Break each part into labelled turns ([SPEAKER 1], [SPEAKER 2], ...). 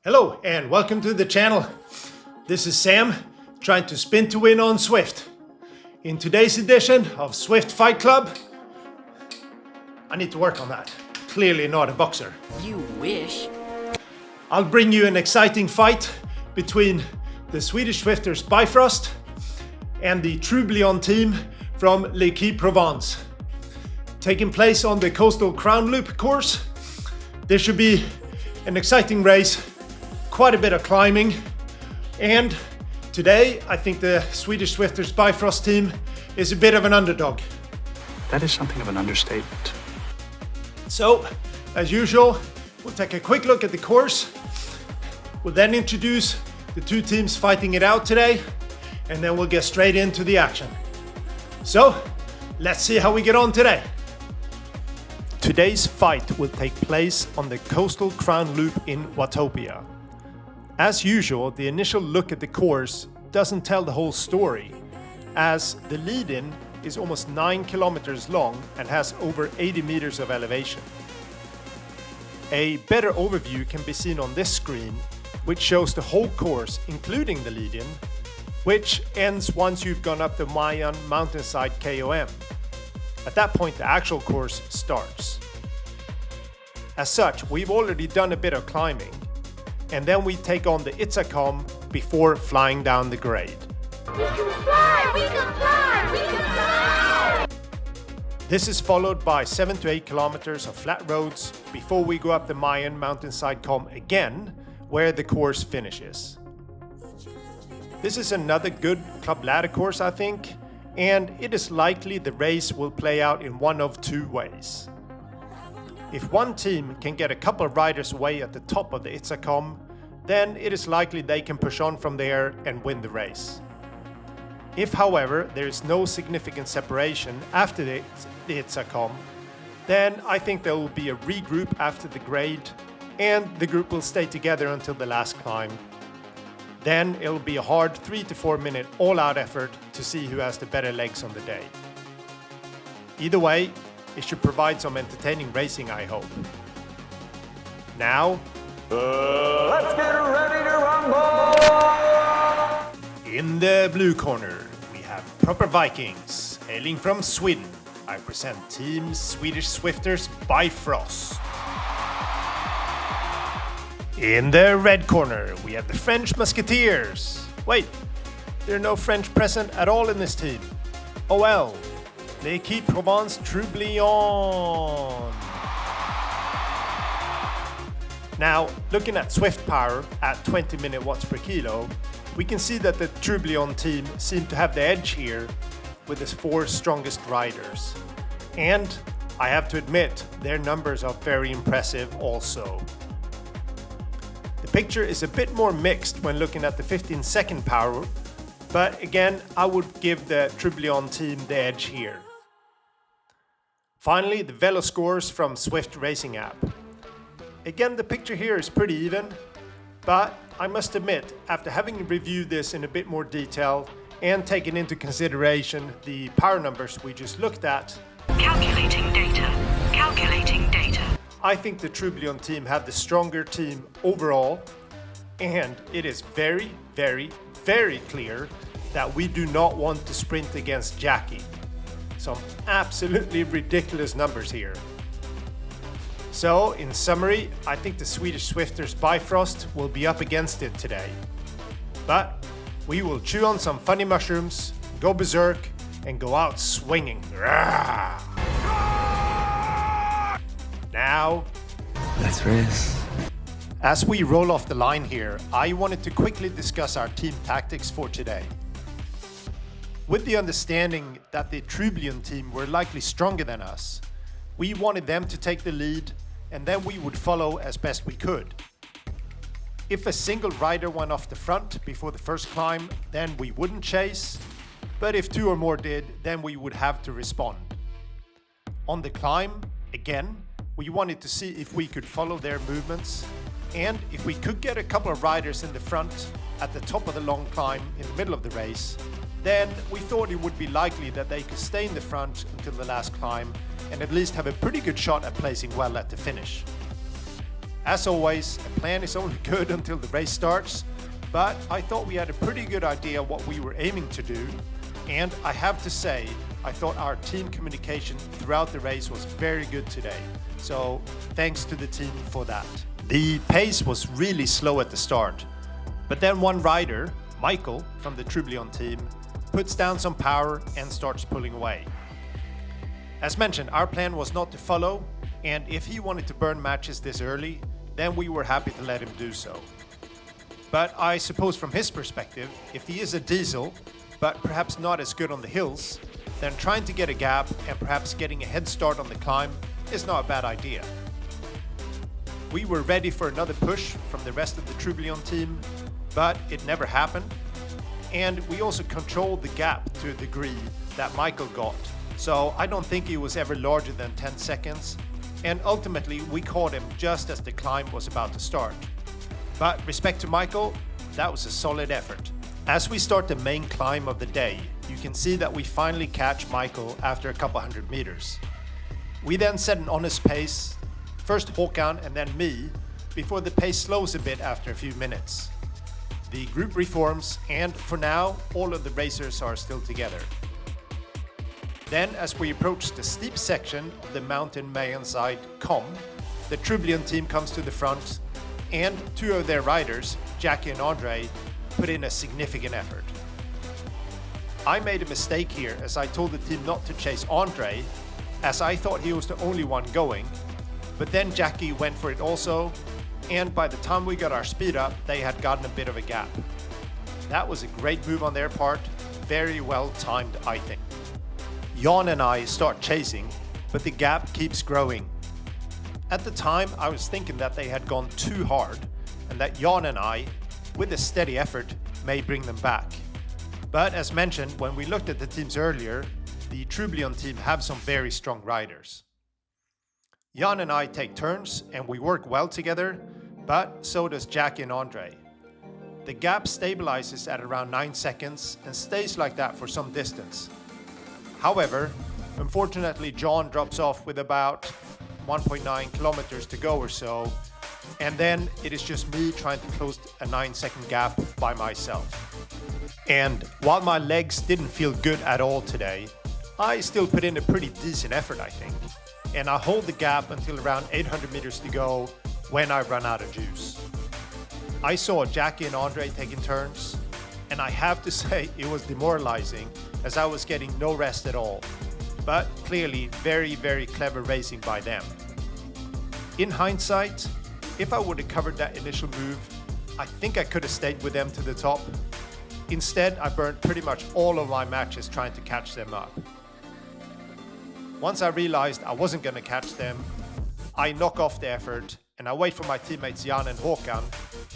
[SPEAKER 1] Hello and welcome to the channel. This is Sam trying to spin to win on Zwift. In today's edition of Zwift Fight Club, I need to work on that. Clearly not a boxer.
[SPEAKER 2] You wish.
[SPEAKER 1] I'll bring you an exciting fight between the Swedish Zwifters Bifrost and the Trublion team from Provence. Taking place on the coastal Crown Loop course. This should be an exciting race. Quite a bit of climbing, and today I think the Swedish Zwifters Bifrost team is a bit of an underdog.
[SPEAKER 3] That is something of an understatement.
[SPEAKER 1] So, as usual, we'll take a quick look at the course. We'll then introduce the two teams fighting it out today, and then we'll get straight into the action. So, let's see how we get on today. Today's fight will take place on the coastal Crown Loop in Watopia. As usual, the initial look at the course doesn't tell the whole story, as the lead-in is almost 9 kilometers long and has over 80 meters of elevation. A better overview can be seen on this screen, which shows the whole course, including the lead-in, which ends once you've gone up the Mayan mountainside KOM. At that point, the actual course starts. As such, we've already done a bit of climbing, and then we take on the Itzacom before flying down the grade.
[SPEAKER 4] We can fly! We can fly! We can fly!
[SPEAKER 1] This is followed by 7 to 8 kilometers of flat roads before we go up the Mayan mountainside com again, where the course finishes. This is another good club ladder course, I think, and it is likely the race will play out in one of two ways. If one team can get a couple of riders away at the top of the Itzacom, then it is likely they can push on from there and win the race. If, however, there is no significant separation after the Itzacom, then I think there will be a regroup after the grade, and the group will stay together until the last climb. Then it'll be a hard 3 to 4 minute all-out effort to see who has the better legs on the day. Either way, it should provide some entertaining racing, I hope. Now,
[SPEAKER 5] let's get ready to rumble!
[SPEAKER 1] In the blue corner, we have Proper Vikings, hailing from Sweden. I present Team Swedish Zwifters Bifrost. In the red corner, we have the French Musketeers. Wait, there are no French present at all in this team. Oh well. L'équipe Provence Trublion. Now, looking at Zwift power at 20 minute watts per kilo, we can see that the Trublion team seem to have the edge here with its 4 strongest riders. And I have to admit, their numbers are very impressive also. The picture is a bit more mixed when looking at the 15-second power, but again, I would give the Trublion team the edge here. Finally, the Velo scores from Zwift Racing app. Again, the picture here is pretty even, but I must admit, after having reviewed this in a bit more detail and taken into consideration the power numbers we just looked at,
[SPEAKER 2] Calculating data. Calculating data.
[SPEAKER 1] I think the Trublion team had the stronger team overall, and it is very, very, very clear that we do not want to sprint against Jackie. Some absolutely ridiculous numbers here. So, in summary, I think the Swedish Zwifters Bifrost will be up against it today. But we will chew on some funny mushrooms, go berserk, and go out swinging. Now,
[SPEAKER 3] Let's race.
[SPEAKER 1] as we roll off the line here, I wanted to quickly discuss our team tactics for today. With the understanding that the Trublion team were likely stronger than us, we wanted them to take the lead, and then we would follow as best we could. If a single rider went off the front before the first climb, then we wouldn't chase, but if 2 or more did, then we would have to respond. On the climb, again, we wanted to see if we could follow their movements, and if we could get a couple of riders in the front at the top of the long climb in the middle of the race, then we thought it would be likely that they could stay in the front until the last climb and at least have a pretty good shot at placing well at the finish. As always, a plan is only good until the race starts, but I thought we had a pretty good idea what we were aiming to do, and I have to say, I thought our team communication throughout the race was very good today. So thanks to the team for that. The pace was really slow at the start, but then one rider, Michael from the Trublion team, puts down some power and starts pulling away. As mentioned, our plan was not to follow, and if he wanted to burn matches this early, then we were happy to let him do so. But I suppose from his perspective, if he is a diesel, but perhaps not as good on the hills, then trying to get a gap and perhaps getting a head start on the climb is not a bad idea. We were ready for another push from the rest of the Trublion team, but it never happened. And we also controlled the gap to a degree that Michael got. So I don't think he was ever larger than 10 seconds. And ultimately we caught him just as the climb was about to start. But respect to Michael, that was a solid effort. As we start the main climb of the day, you can see that we finally catch Michael after a couple hundred meters. We then set an honest pace, first Håkan and then me, before the pace slows a bit after a few minutes. The group reforms, and for now, all of the racers are still together. Then, as we approach the steep section of the mountain mountainside Kom, the Trublion team comes to the front, and two of their riders, Jackie and Aargh, put in a significant effort. I made a mistake here as I told the team not to chase Aargh, as I thought he was the only one going, but then Jackie went for it also, and by the time we got our speed up, they had gotten a bit of a gap. That was a great move on their part, very well timed, I think. Jan and I start chasing, but the gap keeps growing. At the time, I was thinking that they had gone too hard, and that Jan and I, with a steady effort, may bring them back. But as mentioned, when we looked at the teams earlier, the Trublion team have some very strong riders. Jan and I take turns and we work well together, but so does Jackie and Aargh. The gap stabilizes at around 9 seconds and stays like that for some distance. However, unfortunately John drops off with about 1.9 kilometers to go or so, and then it is just me trying to close a 9-second gap by myself. And while my legs didn't feel good at all today, I still put in a pretty decent effort, I think. And I hold the gap until around 800 meters to go when I run out of juice. I saw Jackie and Aargh taking turns, and I have to say it was demoralizing as I was getting no rest at all. But clearly very, very clever racing by them. In hindsight, if I would have covered that initial move, I think I could have stayed with them to the top. Instead, I burned pretty much all of my matches trying to catch them up. Once I realized I wasn't going to catch them, I knock off the effort and I wait for my teammates Jan and Håkan,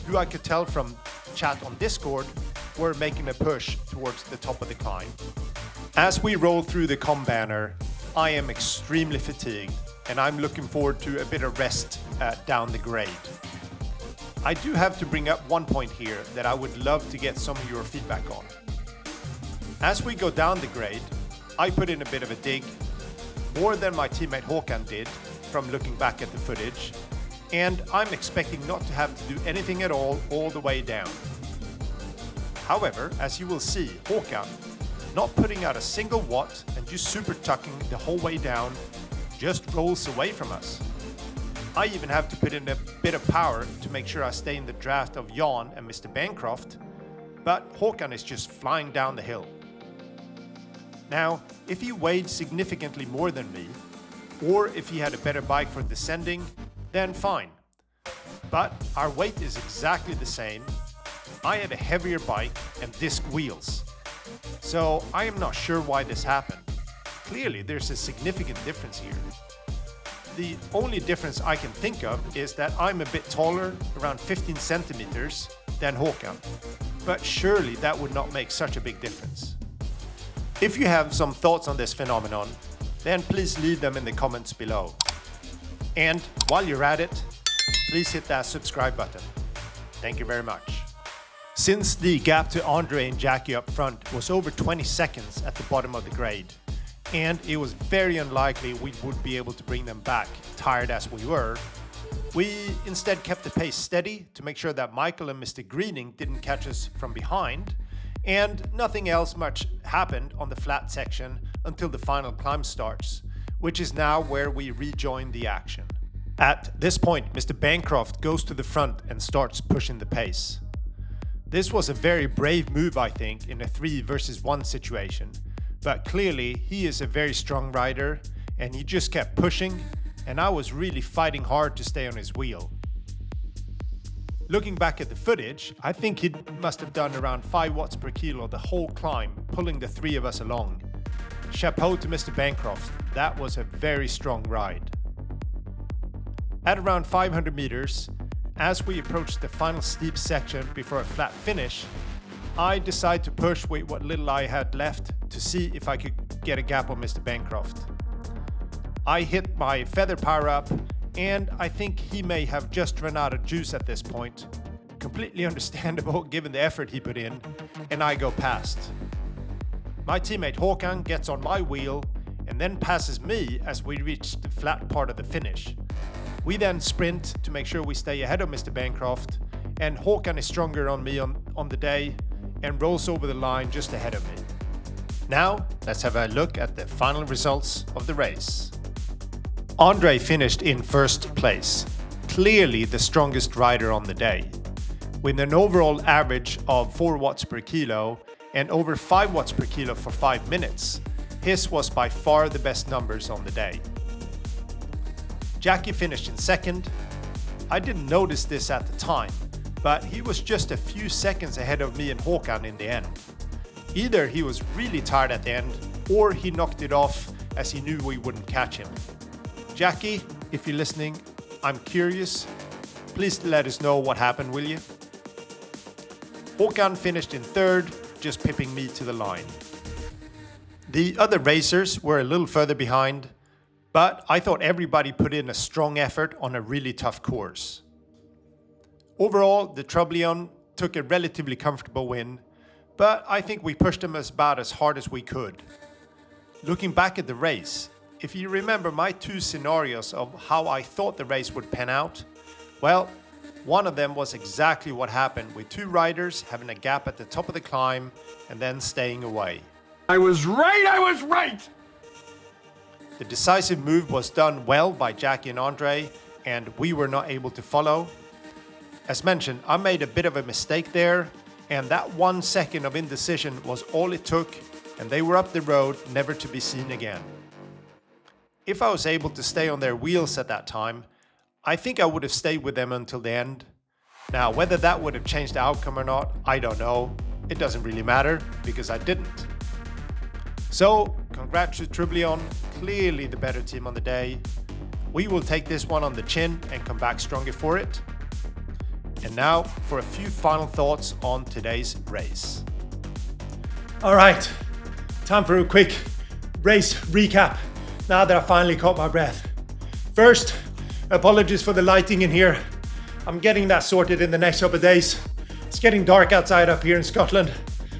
[SPEAKER 1] who I could tell from chat on Discord were making a push towards the top of the climb. As we roll through the Kom banner, I am extremely fatigued and I'm looking forward to a bit of rest down the grade. I do have to bring up one point here that I would love to get some of your feedback on. As we go down the grade, I put in a bit of a dig, more than my teammate Håkan did from looking back at the footage, and I'm expecting not to have to do anything at all the way down. However, as you will see, Håkan, not putting out a single watt and just super tucking the whole way down, just rolls away from us. I even have to put in a bit of power to make sure I stay in the draft of Jan and Mr Bancroft, but Håkan is just flying down the hill. Now, if he weighed significantly more than me, or if he had a better bike for descending, then fine. But our weight is exactly the same. I had a heavier bike and disc wheels. So I am not sure why this happened. Clearly, there's a significant difference here. The only difference I can think of is that I'm a bit taller, around 15 centimeters, than Håkan. But surely that would not make such a big difference. If you have some thoughts on this phenomenon, then please leave them in the comments below. And while you're at it, please hit that subscribe button. Thank you very much. Since the gap to Aargh and Jackie up front was over 20 seconds at the bottom of the grade, and it was very unlikely we would be able to bring them back, tired as we were, We instead kept the pace steady to make sure that Michael and Mr. Greening didn't catch us from behind, and nothing else much happened on the flat section until the final climb starts, which is now where we rejoin the action. At this point, Mr. Bancroft goes to the front and starts pushing the pace. This was a very brave move, I think, in a 3 versus 1 situation, but clearly he is a very strong rider and he just kept pushing, and I was really fighting hard to stay on his wheel. Looking back at the footage, I think he must have done around 5 watts per kilo the whole climb, pulling the 3 of us along. Chapeau to Mr. Bancroft, that was a very strong ride. At around 500 meters, as we approached the final steep section before a flat finish, I decided to push with what little I had left to see if I could get a gap on Mr. Bancroft. I hit my feather power up, and I think he may have just run out of juice at this point. Completely understandable given the effort he put in, and I go past. My teammate Håkan gets on my wheel and then passes me as we reach the flat part of the finish. We then sprint to make sure we stay ahead of Mr. Bancroft, and Håkan is stronger on me on the day and rolls over the line just ahead of me. Now, let's have a look at the final results of the race. Andre finished in first place, clearly the strongest rider on the day. With an overall average of 4 watts per kilo and over 5 watts per kilo for 5 minutes, his was by far the best numbers on the day. Jackie finished in second. I didn't notice this at the time, but he was just a few seconds ahead of me and Håkan in the end. Either he was really tired at the end, or he knocked it off as he knew we wouldn't catch him. Jackie, if you're listening, I'm curious. Please let us know what happened, will you? Håkan finished in third, just pipping me to the line. The other racers were a little further behind, but I thought everybody put in a strong effort on a really tough course. Overall, the Trublion took a relatively comfortable win, but I think we pushed them about as hard as we could. Looking back at the race, if you remember my 2 scenarios of how I thought the race would pan out, well, one of them was exactly what happened, with 2 riders having a gap at the top of the climb and then staying away.
[SPEAKER 5] I was right!
[SPEAKER 1] The decisive move was done well by Jackie and Andre, and we were not able to follow. As mentioned, I made a bit of a mistake there, and that 1 second of indecision was all it took, and they were up the road, never to be seen again. If I was able to stay on their wheels at that time, I think I would have stayed with them until the end. Now, whether that would have changed the outcome or not, I don't know. It doesn't really matter, because I didn't. So, congrats to Trublion, clearly the better team on the day. We will take this one on the chin and come back stronger for it. And now for a few final thoughts on today's race.
[SPEAKER 6] All right, time for a quick race recap now that I finally caught my breath. First, apologies for the lighting in here. I'm getting that sorted in the next couple of days. It's getting dark outside up here in Scotland,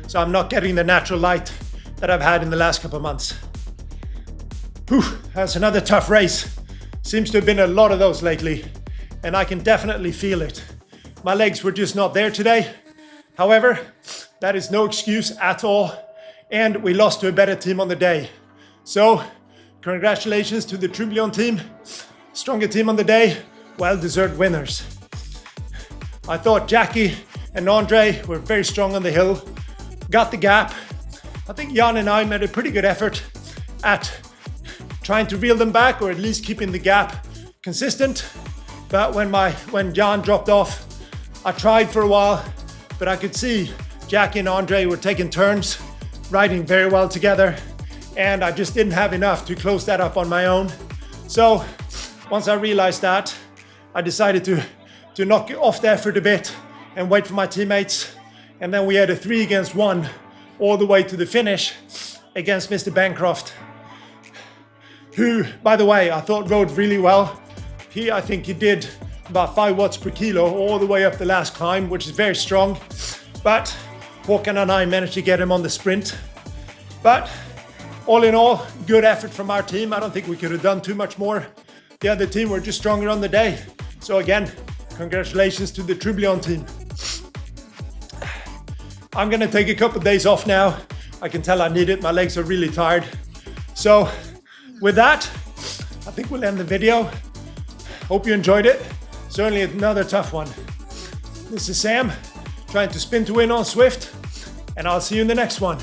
[SPEAKER 6] so I'm not getting the natural light that I've had in the last couple of months. Whew, that's another tough race. Seems to have been a lot of those lately, and I can definitely feel it. My legs were just not there today. However, that is no excuse at all, and we lost to a better team on the day. So, congratulations to the Trublion team. Stronger team on the day, well-deserved winners. I thought Jackie and Andre were very strong on the hill, got the gap. I think Jan and I made a pretty good effort at trying to reel them back, or at least keeping the gap consistent. But when Jan dropped off, I tried for a while, but I could see Jackie and Andre were taking turns, riding very well together, and I just didn't have enough to close that up on my own. So once I realized that, I decided to knock off the effort a bit and wait for my teammates. And then we had a 3 against 1 all the way to the finish against Mr. Bancroft, who, by the way, I thought rode really well. I think he did about 5 watts per kilo all the way up the last climb, which is very strong. But Håkan and I managed to get him on the sprint. But all in all, good effort from our team. I don't think we could have done too much more. The other team were just stronger on the day.
[SPEAKER 1] So again, congratulations to the Trublion team. I'm gonna take a couple days off now. I can tell I need it, my legs are really tired. So with that, I think we'll end the video. Hope you enjoyed it. Certainly another tough one. This is Sam, trying to spin to win on Zwift, and I'll see you in the next one.